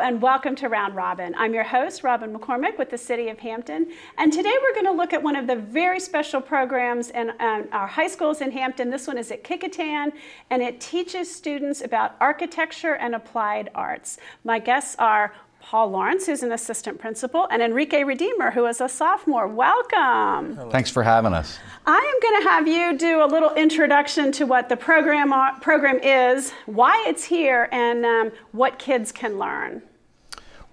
and welcome to Round Robin. I'm your host, Robin McCormick with the City of Hampton, and today we're going to look at one of the very special programs in our high schools in Hampton. This one is at Kecoughtan, and it teaches students about architecture and applied arts. My guests are Paul Lawrence, who's an assistant principal, and Enrique Redeemer, who is a sophomore. Welcome. Hello. Thanks for having us. I am going to have you do a little introduction to what the program is, why it's here, and what kids can learn.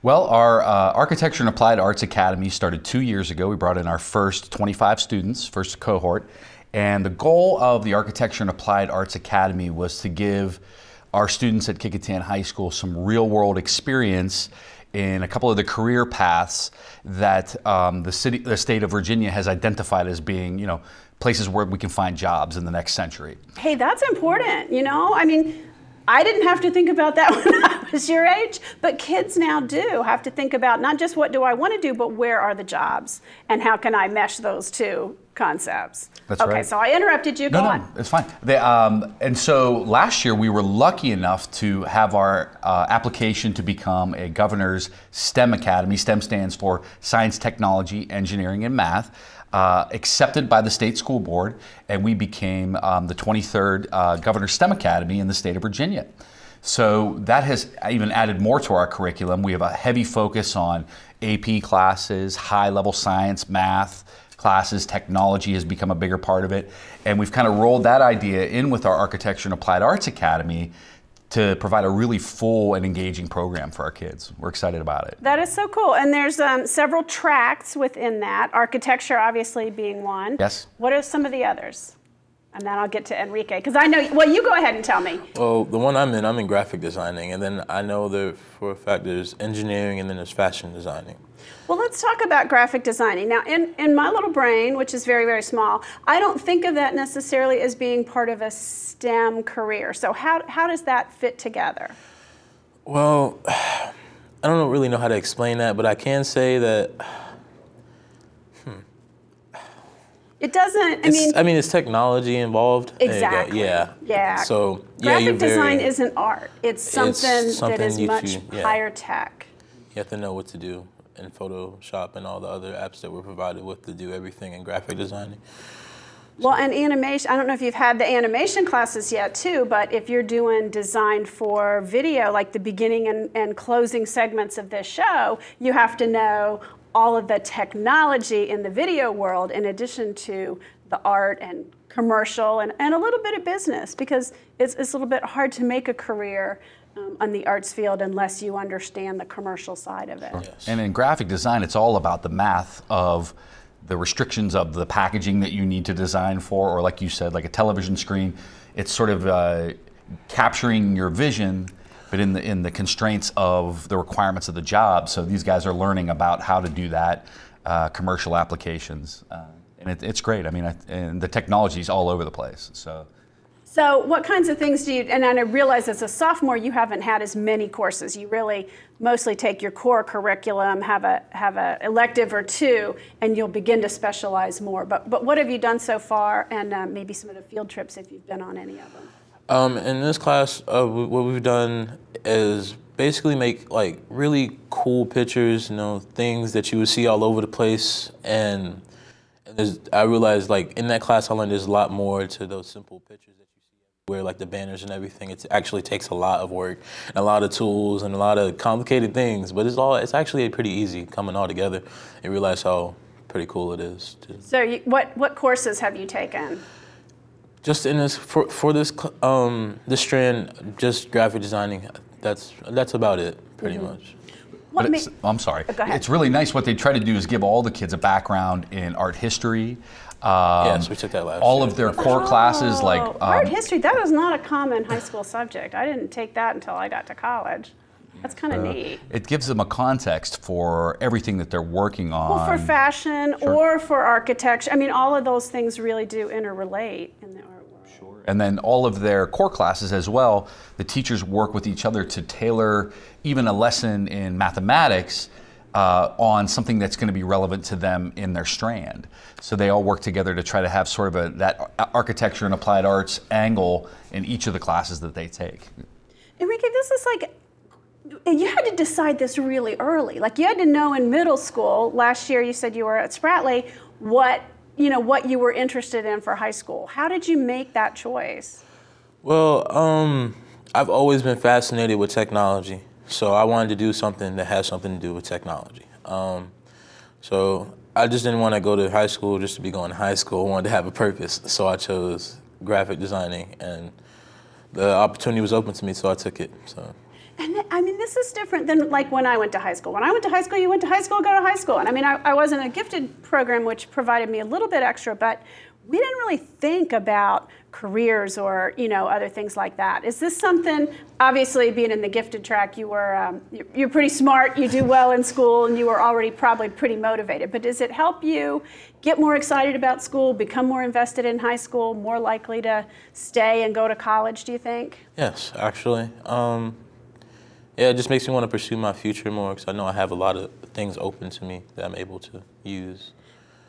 Well, our Architecture and Applied Arts Academy started 2 years ago. We brought in our first 25 students, first cohort, and the goal of the Architecture and Applied Arts Academy was to give our students at Kecoughtan High School some real-world experience in a couple of the career paths that the state of Virginia has identified as being, places where we can find jobs in the next century. Hey, that's important, I mean, I didn't have to think about that when I was your age, but kids now do have to think about not just what do I want to do, but where are the jobs and how can I mesh those two concepts. That's right. Okay, so I interrupted you. Go on. No, it's fine. And so last year we were lucky enough to have our application to become a governor's STEM Academy. STEM stands for Science, Technology, Engineering, and Math. Accepted by the state school board, and we became the 23rd Governor's STEM Academy in the state of Virginia. So that has even added more to our curriculum. We have a heavy focus on AP classes, high-level science, math classes. Technology has become a bigger part of it, and we've kind of rolled that idea in with our Architecture and Applied Arts Academy to provide a really full and engaging program for our kids. We're excited about it. That is so cool. And there's several tracks within that, architecture obviously being one. Yes. What are some of the others? And then I'll get to Enrique, because I know, well, you go ahead and tell me. Well, the one I'm in graphic designing, and then I know that for a fact there's engineering and then there's fashion designing. Well, let's talk about graphic designing. Now, in my little brain, which is very, very small, I don't think of that necessarily as being part of a STEM career. So how does that fit together? Well, I don't really know how to explain that, but I can say that it doesn't, I mean, it's technology involved. Exactly. Yeah. So, graphic design isn't art. It's something that is much higher tech. You have to know what to do in Photoshop and all the other apps that we're provided with to do everything in graphic designing. Well, and animation, I don't know if you've had the animation classes yet too, but if you're doing design for video, like the beginning and closing segments of this show, you have to know all of the technology in the video world in addition to the art and commercial and a little bit of business, because it's a little bit hard to make a career on the arts field unless you understand the commercial side of it. Sure. Yes. And in graphic design, it's all about the math of the restrictions of the packaging that you need to design for, or like you said, like a television screen. It's sort of capturing your vision, but in the constraints of the requirements of the job. So these guys are learning about how to do that, commercial applications. And it's great. I mean, and the technology is all over the place. So what kinds of things do you, and I realize as a sophomore you haven't had as many courses. You really mostly take your core curriculum, have a elective or two, and you'll begin to specialize more. But what have you done so far, and maybe some of the field trips if you've been on any of them? In this class, what we've done is basically make like really cool pictures, things that you would see all over the place. And I realized like in that class I learned there's a lot more to those simple pictures that you see everywhere, like the banners and everything. It actually takes a lot of work, and a lot of tools, and a lot of complicated things. But it's actually pretty easy coming all together, and realize how pretty cool it is. So what courses have you taken? Just in this for this this strand, just graphic designing. That's about it, pretty much. I'm sorry. Go ahead. It's really nice. What they try to do is give all the kids a background in art history. Yes, we took that last year. All of their core classes, like art history. That is not a common high school subject. I didn't take that until I got to college. That's kind of neat. It gives them a context for everything that they're working on. Well, for fashion or for architecture. I mean, all of those things really do interrelate in the art world. Sure. And then all of their core classes as well, the teachers work with each other to tailor even a lesson in mathematics on something that's going to be relevant to them in their strand. So they all work together to try to have sort of that architecture and applied arts angle in each of the classes that they take. Enrique, this is like you had to decide this really early. Like you had to know in middle school, last year you said you were at Spratly, what you were interested in for high school. How did you make that choice? Well, I've always been fascinated with technology, so I wanted to do something that has something to do with technology. So I just didn't want to go to high school just to be going to high school. I wanted to have a purpose, so I chose graphic designing, and the opportunity was open to me, so I took it. So. And I mean, this is different than like when I went to high school. When I went to high school, you went to high school, go to high school. And I mean, I was in a gifted program, which provided me a little bit extra, but we didn't really think about careers or, other things like that. Is this something, obviously being in the gifted track, you're pretty smart, you do well in school, and you were already probably pretty motivated, but does it help you get more excited about school, become more invested in high school, more likely to stay and go to college, do you think? Yes, actually. Yeah, it just makes me want to pursue my future more because I know I have a lot of things open to me that I'm able to use.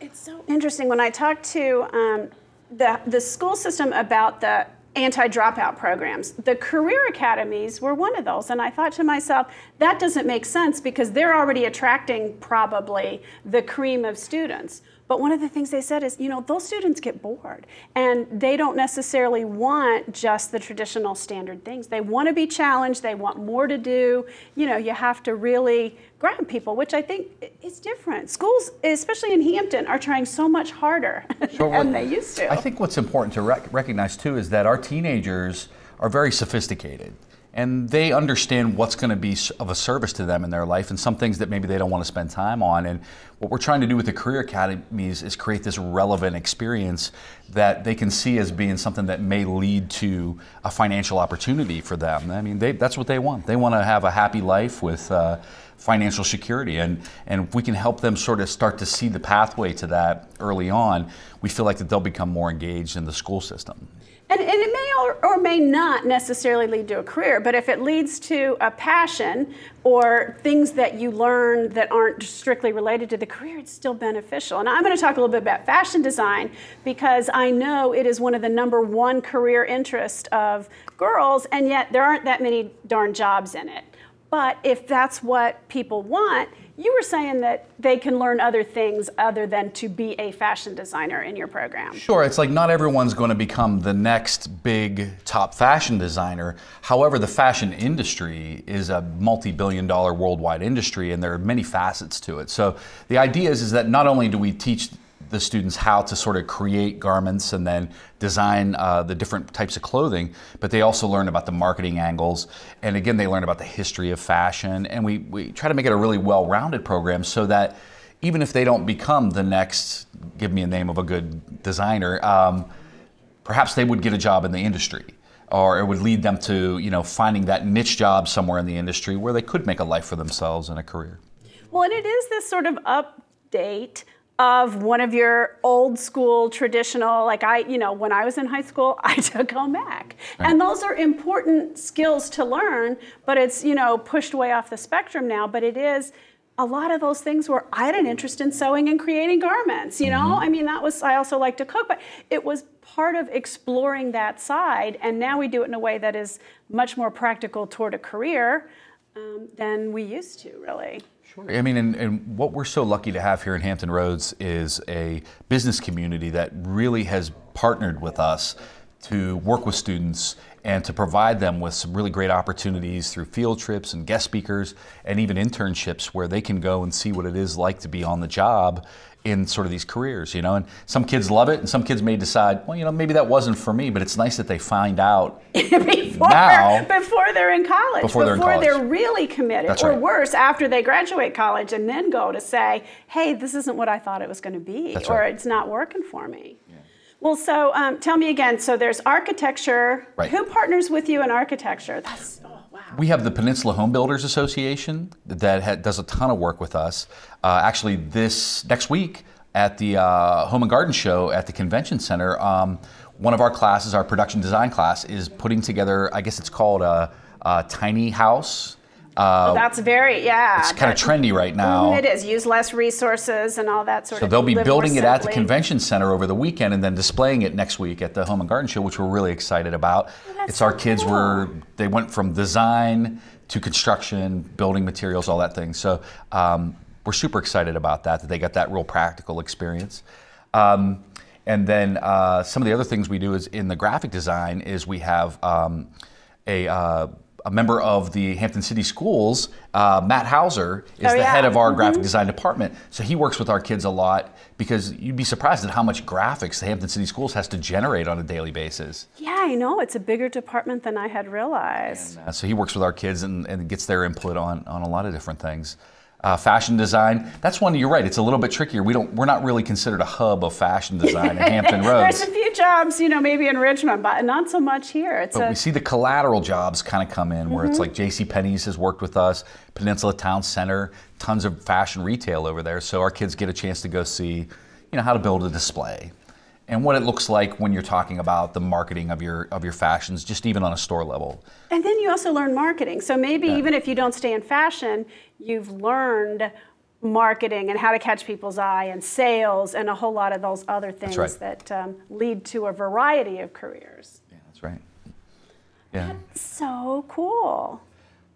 It's so interesting. When I talked to the school system about the anti-dropout programs, the career academies were one of those. And I thought to myself, that doesn't make sense because they're already attracting probably the cream of students. But one of the things they said is, those students get bored and they don't necessarily want just the traditional standard things. They want to be challenged. They want more to do. You have to really grab people, which I think is different. Schools, especially in Hampton, are trying so much harder than they used to. I think what's important to recognize too is that our teenagers are very sophisticated. And they understand what's going to be of a service to them in their life and some things that maybe they don't want to spend time on. And what we're trying to do with the career academies is create this relevant experience that they can see as being something that may lead to a financial opportunity for them. I mean, that's what they want. They want to have a happy life with financial security. And if we can help them sort of start to see the pathway to that early on, we feel like that they'll become more engaged in the school system. And it may or may not necessarily lead to a career, but if it leads to a passion or things that you learn that aren't strictly related to the career, it's still beneficial. And I'm going to talk a little bit about fashion design because I know it is one of the #1 career interests of girls, and yet there aren't that many darn jobs in it. But if that's what people want, you were saying that they can learn other things other than to be a fashion designer in your program. Sure, it's like not everyone's going to become the next big top fashion designer. However, the fashion industry is a multi-billion-dollar worldwide industry and there are many facets to it. So the idea is that not only do we teach the students how to sort of create garments and then design the different types of clothing, but they also learn about the marketing angles. And again, they learn about the history of fashion. And we try to make it a really well-rounded program so that even if they don't become the next, give me a name of a good designer, perhaps they would get a job in the industry. Or it would lead them to, finding that niche job somewhere in the industry where they could make a life for themselves and a career. Well, and it is this sort of update of one of your old school traditional, like when I was in high school, I took home ec. Right. And those are important skills to learn, but it's, pushed way off the spectrum now, but it is a lot of those things where I had an interest in sewing and creating garments, I mean, I also like to cook, but it was part of exploring that side. And now we do it in a way that is much more practical toward a career than we used to, really. Sure. I mean, and what we're so lucky to have here in Hampton Roads is a business community that really has partnered with us to work with students and to provide them with some really great opportunities through field trips and guest speakers and even internships where they can go and see what it is like to be on the job in sort of these careers, and some kids love it and some kids may decide, well, maybe that wasn't for me, but it's nice that they find out before they're in college, before they're really committed. That's or right. Worse, after they graduate college and then go to say, hey, this isn't what I thought it was going to be. That's or right. It's not working for me. Yeah. Well, so tell me again, so there's architecture. Right. Who partners with you in architecture? We have the Peninsula Home Builders Association that does a ton of work with us. Actually, this next week at the Home and Garden Show at the Convention Center, one of our classes, our production design class, is putting together, I guess it's called a tiny house. That's It's kind of trendy right now. It is. Use less resources and all that sort of. So they'll be building it at the Convention Center over the weekend and then displaying it next week at the Home and Garden Show, which we're really excited about. Oh, it's our kids cool. they went from design to construction, building materials, all that thing. So we're super excited about that they got that real practical experience. And then some of the other things we do is in the graphic design is we have a member of the Hampton City Schools, Matt Hauser, is the head of our graphic design department. So he works with our kids a lot because you'd be surprised at how much graphics the Hampton City Schools has to generate on a daily basis. Yeah, I know. It's a bigger department than I had realized. And, so he works with our kids and gets their input on a lot of different things. Fashion design, that's one, you're right, it's a little bit trickier. We're not really considered a hub of fashion design in Hampton Roads. There's a few jobs, maybe in Richmond, but not so much here. But we see the collateral jobs kind of come in where it's like JCPenney's has worked with us, Peninsula Town Center, tons of fashion retail over there. So our kids get a chance to go see, how to build a display and what it looks like when you're talking about the marketing of your fashions, just even on a store level. And then you also learn marketing. So maybe even if you don't stay in fashion, you've learned marketing and how to catch people's eye and sales and a whole lot of those other things that lead to a variety of careers. Yeah, that's right. Yeah. That's so cool.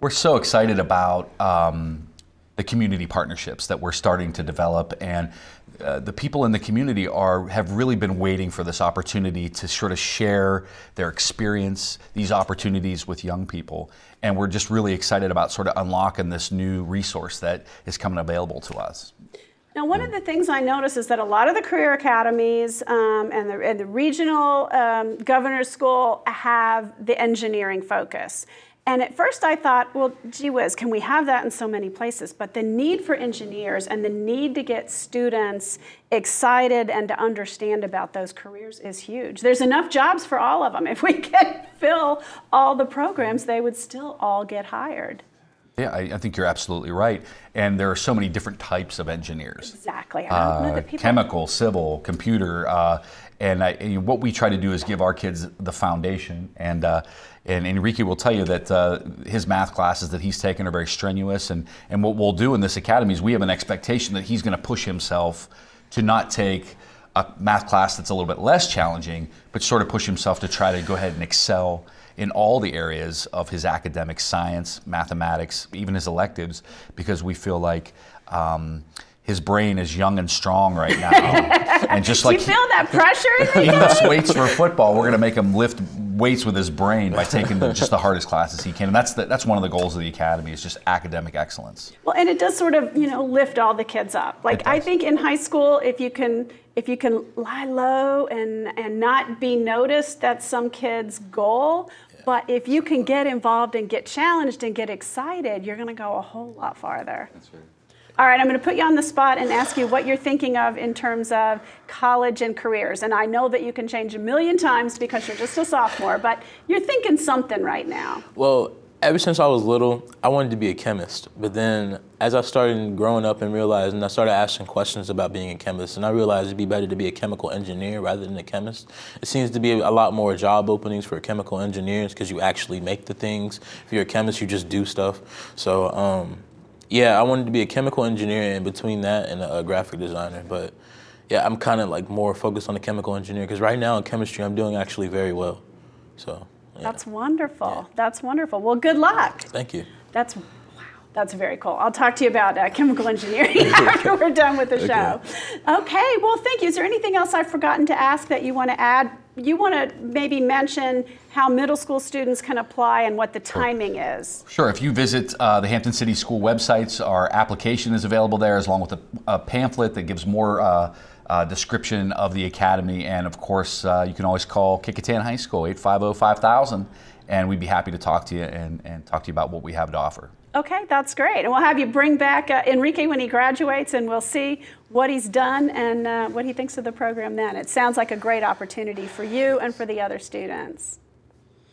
We're so excited about the community partnerships that we're starting to develop, and the people in the community have really been waiting for this opportunity to sort of share their experience, these opportunities with young people. And we're just really excited about sort of unlocking this new resource that is coming available to us. Now, one of the things I notice is that a lot of the career academies and the regional governor's school have the engineering focus. And at first I thought, well, gee whiz, can we have that in so many places? But the need for engineers and the need to get students excited and to understand about those careers is huge. There's enough jobs for all of them. If we could fill all the programs, they would still all get hired. Yeah, I think you're absolutely right. And there are so many different types of engineers. Exactly. I don't know that people... Chemical, civil, computer. And what we try to do is give our kids the foundation. And Enrique will tell you that his math classes that he's taken are very strenuous. And what we'll do in this academy is we have an expectation that he's going to push himself to not take a math class that's a little bit less challenging, but sort of push himself to try to go ahead and excel in all the areas of his academic science, mathematics, even his electives, because we feel like his brain is young and strong right now. And just like you feel that pressure? He lifts weights for football. We're going to make him lift weights with his brain by taking just the hardest classes he can. And that's one of the goals of the academy, is just academic excellence. Well, and it does sort of lift all the kids up. Like I think in high school, if you can lie low and not be noticed, that's some kids' goal. Yeah. But if you can get involved and get challenged and get excited, you're going to go a whole lot farther. That's right. All right, I'm going to put you on the spot and ask you what you're thinking of in terms of college and careers. And I know that you can change a million times because you're just a sophomore, but you're thinking something right now. Well, ever since I was little, I wanted to be a chemist. But then as I started growing up and realizing, I started asking questions about being a chemist, and I realized it'd be better to be a chemical engineer rather than a chemist. It seems to be a lot more job openings for chemical engineers because you actually make the things. If you're a chemist, you just do stuff. So, yeah, I wanted to be a chemical engineer, and between that and a graphic designer. But yeah, I'm kind of like more focused on the chemical engineer because right now in chemistry, I'm doing actually very well. So yeah. That's wonderful. Yeah. That's wonderful. Well, good luck. Thank you. That's very cool. I'll talk to you about chemical engineering after we're done with the show. Okay, well, thank you. Is there anything else I've forgotten to ask that you want to add? You want to maybe mention how middle school students can apply and what the timing is? Sure. If you visit the Hampton City School websites, our application is available there, as along with a pamphlet that gives more description of the academy. And of course, you can always call Kecoughtan High School, 850-5000, and we'd be happy to talk to you and talk to you about what we have to offer. Okay, that's great. And we'll have you bring back Enrique when he graduates, and we'll see what he's done and what he thinks of the program then. It sounds like a great opportunity for you and for the other students.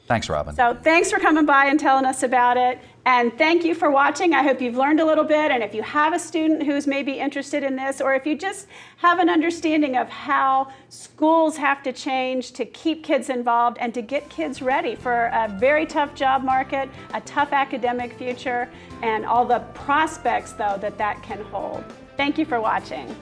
Thanks, Robin. So thanks for coming by and telling us about it. And thank you for watching. I hope you've learned a little bit. And if you have a student who's maybe interested in this, or if you just have an understanding of how schools have to change to keep kids involved and to get kids ready for a very tough job market, a tough academic future, and all the prospects, though, that can hold. Thank you for watching.